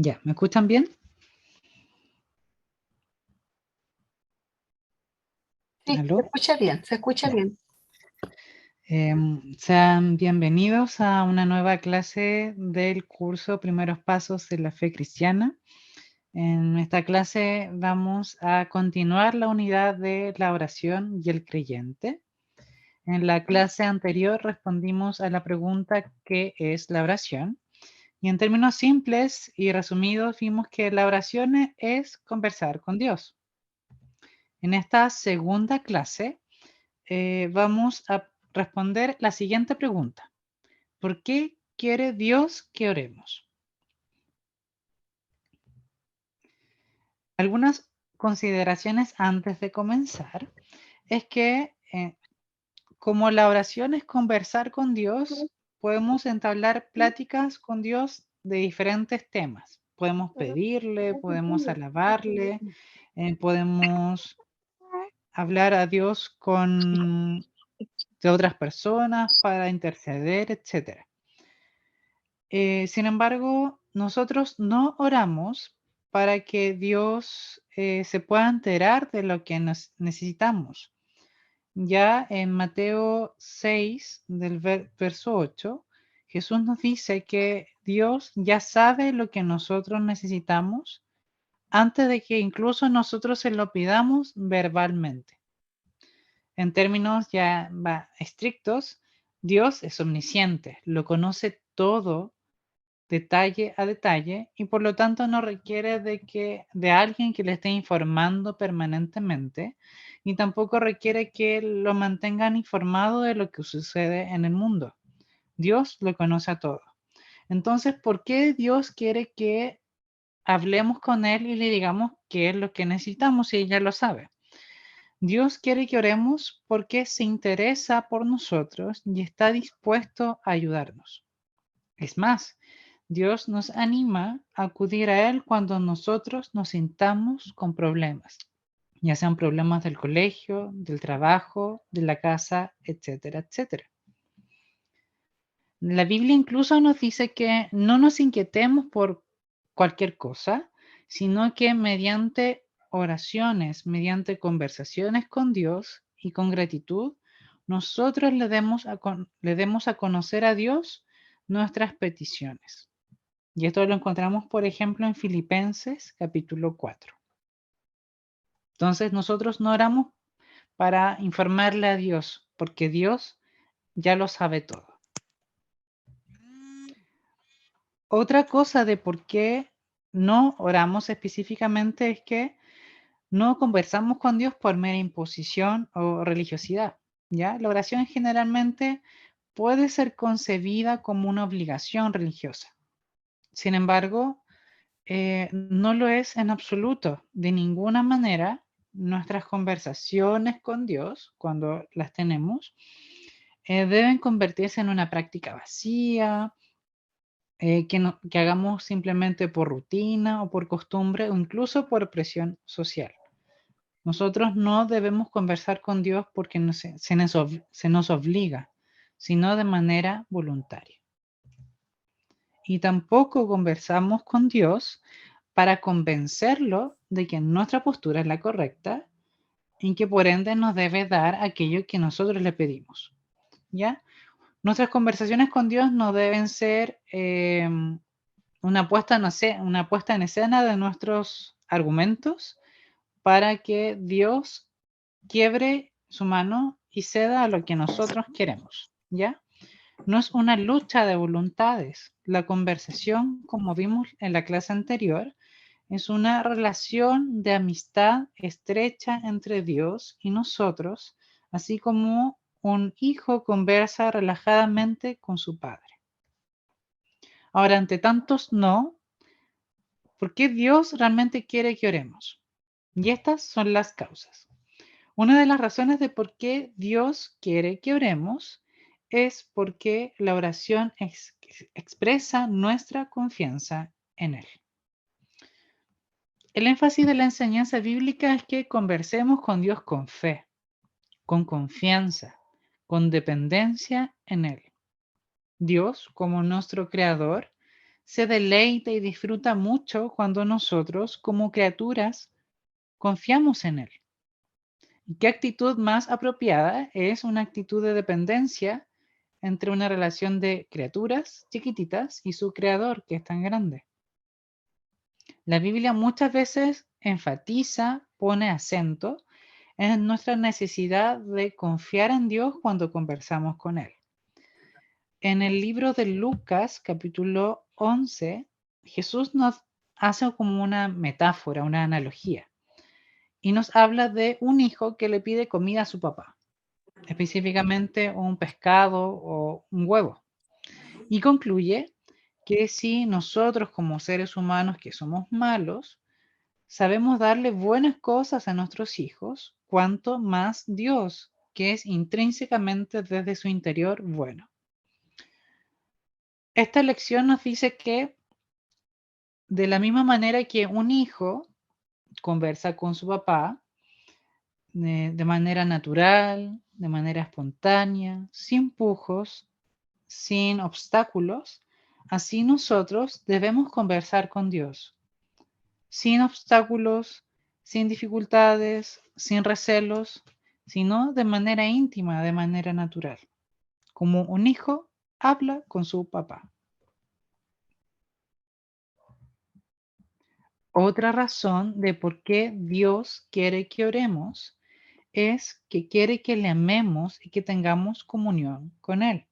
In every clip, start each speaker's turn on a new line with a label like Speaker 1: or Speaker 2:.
Speaker 1: Ya, ¿me escuchan bien?
Speaker 2: Sí, se
Speaker 1: ¿Aló?
Speaker 2: escucha bien, se escucha
Speaker 1: Ya.
Speaker 2: bien.
Speaker 1: Sean bienvenidos a una nueva clase del curso Primeros Pasos de la Fe Cristiana. En esta clase vamos a continuar la unidad de la oración y el creyente. En la clase anterior respondimos a la pregunta ¿qué es la oración? Y en términos simples y resumidos vimos que la oración es conversar con Dios. En esta segunda clase vamos a responder la siguiente pregunta. ¿Por qué quiere Dios que oremos? Algunas consideraciones antes de comenzar es que como la oración es conversar con Dios, podemos entablar pláticas con Dios de diferentes temas. Podemos pedirle, podemos alabarle, podemos hablar a Dios con de otras personas para interceder, etcétera. Sin embargo, nosotros no oramos para que Dios se pueda enterar de lo que necesitamos. Ya en Mateo 6, del verso 8, Jesús nos dice que Dios ya sabe lo que nosotros necesitamos antes de que incluso nosotros se lo pidamos verbalmente. En términos ya estrictos, Dios es omnisciente, lo conoce todo detalle a detalle y por lo tanto no requiere de alguien que le esté informando permanentemente y tampoco requiere que lo mantengan informado de lo que sucede en el mundo. Dios lo conoce a todo. Entonces, ¿por qué Dios quiere que hablemos con Él y le digamos qué es lo que necesitamos si ella lo sabe? Dios quiere que oremos porque se interesa por nosotros y está dispuesto a ayudarnos. Es más, Dios nos anima a acudir a Él cuando nosotros nos sintamos con problemas, ya sean problemas del colegio, del trabajo, de la casa, etcétera, etcétera. La Biblia incluso nos dice que no nos inquietemos por cualquier cosa, sino que mediante oraciones, mediante conversaciones con Dios y con gratitud, nosotros le demos a conocer a Dios nuestras peticiones. Y esto lo encontramos, por ejemplo, en Filipenses capítulo 4. Entonces nosotros no oramos para informarle a Dios, porque Dios ya lo sabe todo. Otra cosa de por qué no oramos específicamente es que no conversamos con Dios por mera imposición o religiosidad. ¿Ya? La oración generalmente puede ser concebida como una obligación religiosa. Sin embargo, no lo es en absoluto. De ninguna manera, nuestras conversaciones con Dios, cuando las tenemos, deben convertirse en una práctica vacía, que hagamos simplemente por rutina o por costumbre o incluso por presión social. Nosotros no debemos conversar con Dios porque se nos obliga, sino de manera voluntaria. Y tampoco conversamos con Dios para convencerlo de que nuestra postura es la correcta y que por ende nos debe dar aquello que nosotros le pedimos. ¿Ya? Nuestras conversaciones con Dios no deben ser una puesta en escena de nuestros argumentos para que Dios quiebre su mano y ceda a lo que nosotros queremos. ¿Ya? No es una lucha de voluntades. La conversación, como vimos en la clase anterior, es una relación de amistad estrecha entre Dios y nosotros, así como un hijo conversa relajadamente con su padre. Ahora, ante tantos no, ¿por qué Dios realmente quiere que oremos? Y estas son las causas. Una de las razones de por qué Dios quiere que oremos es porque la oración expresa nuestra confianza en Él. El énfasis de la enseñanza bíblica es que conversemos con Dios con fe, con confianza, con dependencia en Él. Dios, como nuestro creador, se deleita y disfruta mucho cuando nosotros, como criaturas, confiamos en Él. ¿Y qué actitud más apropiada? Es una actitud de dependencia entre una relación de criaturas chiquititas y su creador, que es tan grande. La Biblia muchas veces enfatiza, pone acento en nuestra necesidad de confiar en Dios cuando conversamos con Él. En el libro de Lucas, capítulo 11, Jesús nos hace como una metáfora, una analogía, y nos habla de un hijo que le pide comida a su papá, específicamente un pescado o un huevo, y concluye que si nosotros como seres humanos que somos malos, sabemos darle buenas cosas a nuestros hijos, cuanto más Dios, que es intrínsecamente desde su interior bueno. Esta lección nos dice que de la misma manera que un hijo conversa con su papá de manera natural, de manera espontánea, sin pujos, sin obstáculos, así nosotros debemos conversar con Dios, sin obstáculos, sin dificultades, sin recelos, sino de manera íntima, de manera natural, como un hijo habla con su papá. Otra razón de por qué Dios quiere que oremos es que quiere que le amemos y que tengamos comunión con Él.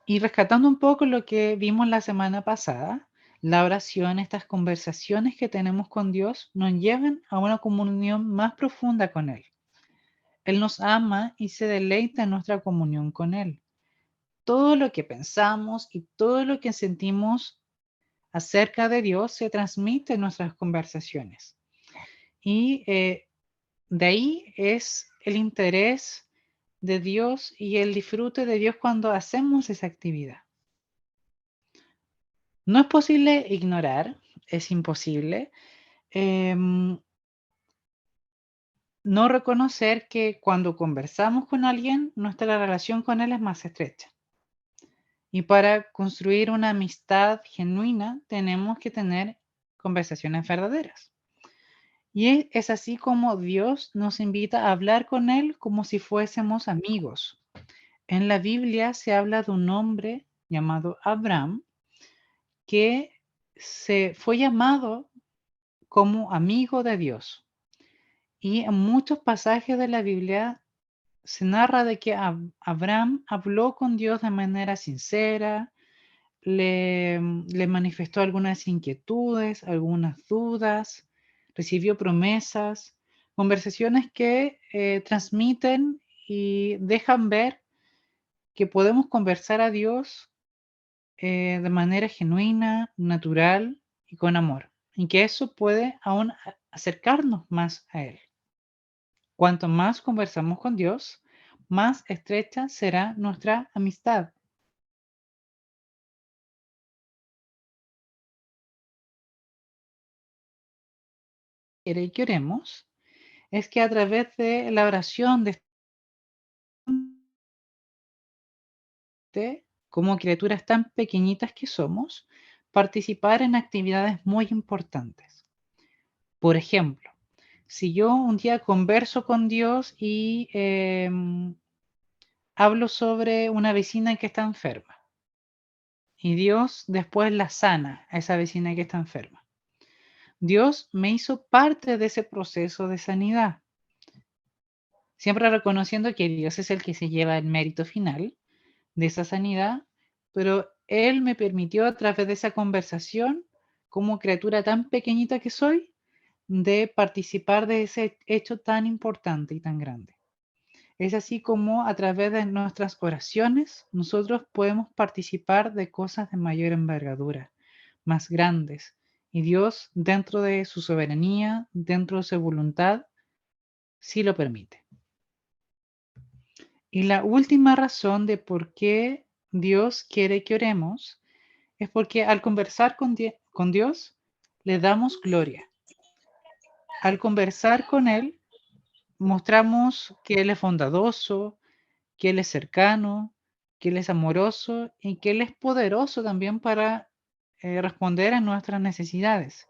Speaker 1: Y rescatando un poco lo que vimos la semana pasada, la oración, estas conversaciones que tenemos con Dios, nos llevan a una comunión más profunda con Él. Él nos ama y se deleita en nuestra comunión con Él. Todo lo que pensamos y todo lo que sentimos acerca de Dios se transmite en nuestras conversaciones. Y de ahí es el interés de Dios y el disfrute de Dios cuando hacemos esa actividad. No es posible ignorar, es imposible, no reconocer que cuando conversamos con alguien, nuestra relación con él es más estrecha. Y para construir una amistad genuina, tenemos que tener conversaciones verdaderas. Y es así como Dios nos invita a hablar con Él como si fuésemos amigos. En la Biblia se habla de un hombre llamado Abraham que se fue llamado como amigo de Dios. Y en muchos pasajes de la Biblia se narra de que Abraham habló con Dios de manera sincera, le manifestó algunas inquietudes, algunas dudas, recibió promesas, conversaciones que transmiten y dejan ver que podemos conversar a Dios de manera genuina, natural y con amor, y que eso puede aún acercarnos más a Él. Cuanto más conversamos con Dios, más estrecha será nuestra amistad. Quiere que oremos es que a través de la oración de como criaturas tan pequeñitas que somos, participar en actividades muy importantes. Por ejemplo, si yo un día converso con Dios y hablo sobre una vecina que está enferma y Dios después la sana a esa vecina que está enferma. Dios me hizo parte de ese proceso de sanidad, siempre reconociendo que Dios es el que se lleva el mérito final de esa sanidad, pero Él me permitió a través de esa conversación, como criatura tan pequeñita que soy, de participar de ese hecho tan importante y tan grande. Es así como a través de nuestras oraciones nosotros podemos participar de cosas de mayor envergadura, más grandes. Y Dios, dentro de su soberanía, dentro de su voluntad, sí lo permite. Y la última razón de por qué Dios quiere que oremos es porque al conversar con Dios le damos gloria. Al conversar con Él mostramos que Él es bondadoso, que Él es cercano, que Él es amoroso y que Él es poderoso también para responder a nuestras necesidades.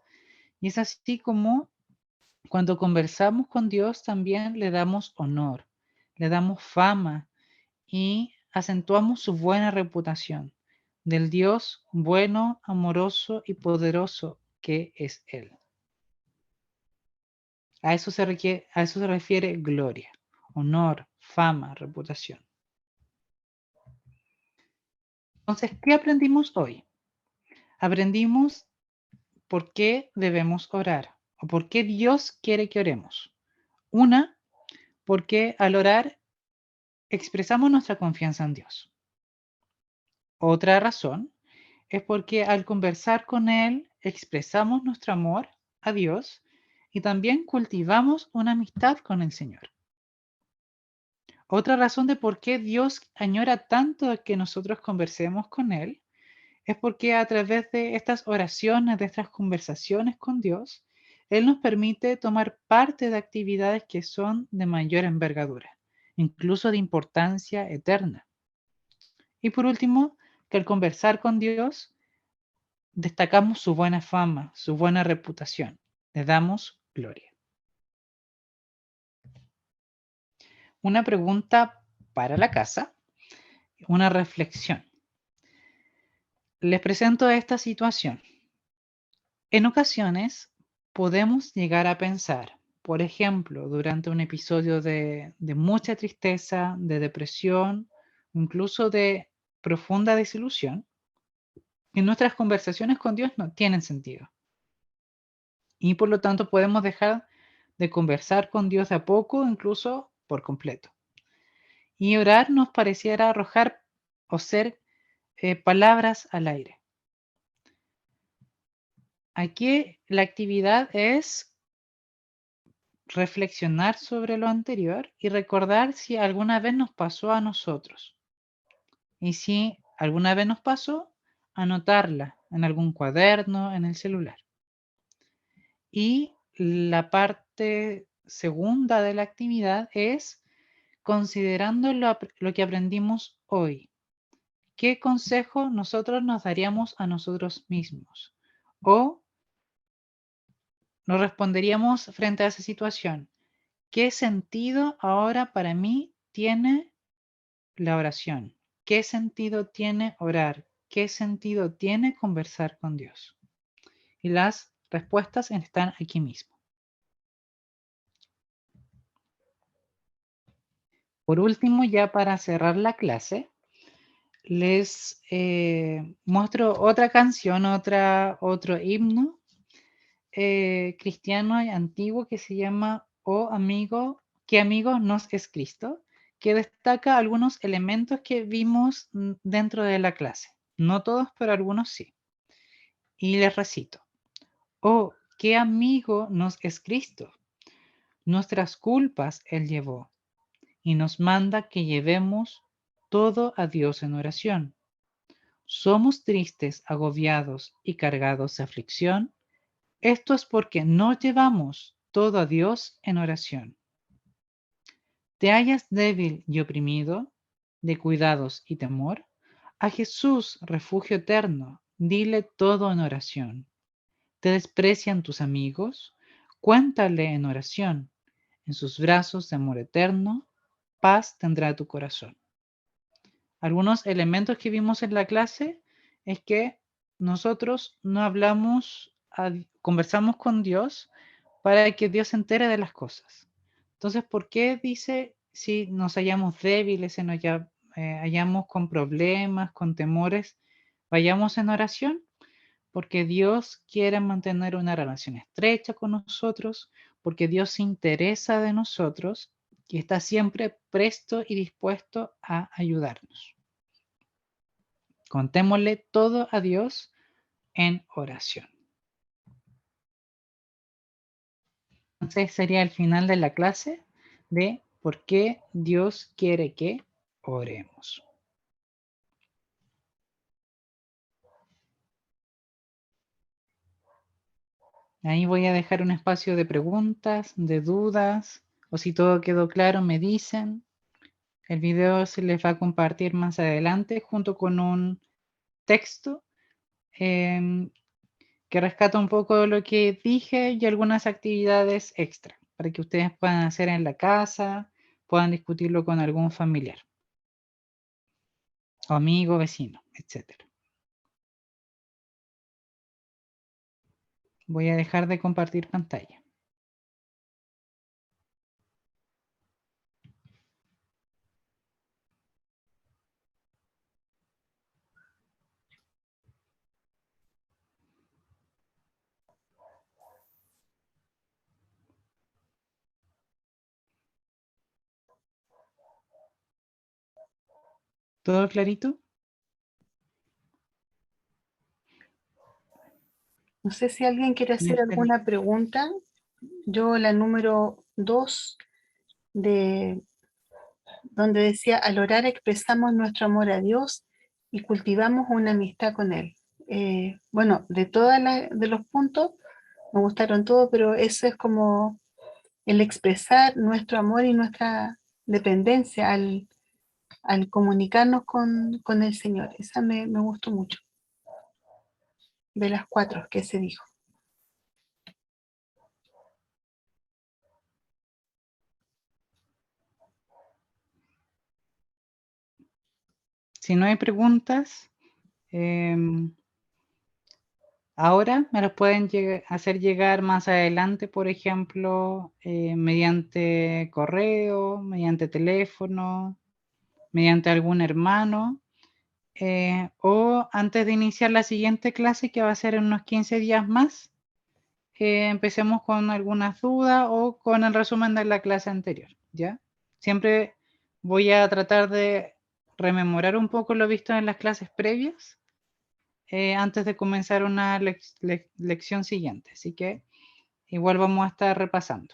Speaker 1: Y es así como cuando conversamos con Dios también le damos honor, le damos fama y acentuamos su buena reputación del Dios bueno, amoroso y poderoso que es Él. A eso se refiere gloria, honor, fama, reputación. Entonces, ¿qué aprendimos hoy? Aprendimos por qué debemos orar o por qué Dios quiere que oremos. Una, porque al orar expresamos nuestra confianza en Dios. Otra razón es porque al conversar con Él expresamos nuestro amor a Dios y también cultivamos una amistad con el Señor. Otra razón de por qué Dios añora tanto que nosotros conversemos con Él es porque a través de estas oraciones, de estas conversaciones con Dios, Él nos permite tomar parte de actividades que son de mayor envergadura, incluso de importancia eterna. Y por último, que al conversar con Dios, destacamos su buena fama, su buena reputación. Le damos gloria. Una pregunta para la casa, una reflexión. Les presento esta situación. En ocasiones podemos llegar a pensar, por ejemplo, durante un episodio de mucha tristeza, de depresión, incluso de profunda desilusión, que nuestras conversaciones con Dios no tienen sentido. Y por lo tanto podemos dejar de conversar con Dios de a poco, incluso por completo. Y orar nos pareciera arrojar o ser palabras al aire. Aquí la actividad es reflexionar sobre lo anterior y recordar si alguna vez nos pasó a nosotros. Y si alguna vez nos pasó, anotarla en algún cuaderno, en el celular. Y la parte segunda de la actividad es considerando lo que aprendimos hoy. ¿Qué consejo nosotros nos daríamos a nosotros mismos? O nos responderíamos frente a esa situación. ¿Qué sentido ahora para mí tiene la oración? ¿Qué sentido tiene orar? ¿Qué sentido tiene conversar con Dios? Y las respuestas están aquí mismo. Por último, ya para cerrar la clase, les muestro otra canción, otro himno cristiano y antiguo que se llama Oh amigo, qué amigo nos es Cristo, que destaca algunos elementos que vimos dentro de la clase. No todos, pero algunos sí. Y les recito. Oh, qué amigo nos es Cristo. Nuestras culpas Él llevó y nos manda que llevemos todo a Dios en oración. Somos tristes, agobiados y cargados de aflicción. Esto es porque no llevamos todo a Dios en oración. ¿Te hallas débil y oprimido de cuidados y temor? A Jesús, refugio eterno, dile todo en oración. ¿Te desprecian tus amigos? Cuéntale en oración. En sus brazos de amor eterno, paz tendrá tu corazón. Algunos elementos que vimos en la clase es que nosotros no hablamos, conversamos con Dios para que Dios se entere de las cosas. Entonces, ¿por qué dice si nos hallamos débiles, si nos hallamos con problemas, con temores, vayamos en oración? Porque Dios quiere mantener una relación estrecha con nosotros, porque Dios se interesa de nosotros y está siempre presto y dispuesto a ayudarnos. Contémosle todo a Dios en oración. Entonces sería el final de la clase de por qué Dios quiere que oremos. Ahí voy a dejar un espacio de preguntas, de dudas, o si todo quedó claro, me dicen. El video se les va a compartir más adelante junto con un texto que rescata un poco de lo que dije y algunas actividades extra para que ustedes puedan hacer en la casa, puedan discutirlo con algún familiar o amigo, vecino, etcétera. Voy a dejar de compartir pantalla. ¿Todo clarito?
Speaker 2: No sé si alguien quiere hacer alguna pregunta. Yo la número 2 de donde decía, al orar expresamos nuestro amor a Dios y cultivamos una amistad con Él. Bueno, de los puntos, me gustaron todos, pero eso es como el expresar nuestro amor y nuestra dependencia al comunicarnos con el Señor. Esa me gustó mucho, de las 4 que se dijo.
Speaker 1: Si no hay preguntas, ahora me las pueden hacer llegar más adelante, por ejemplo, mediante correo, mediante teléfono, mediante algún hermano, o antes de iniciar la siguiente clase, que va a ser en unos 15 días más, empecemos con algunas dudas o con el resumen de la clase anterior, ¿ya? Siempre voy a tratar de rememorar un poco lo visto en las clases previas antes de comenzar una lección siguiente, así que igual vamos a estar repasando.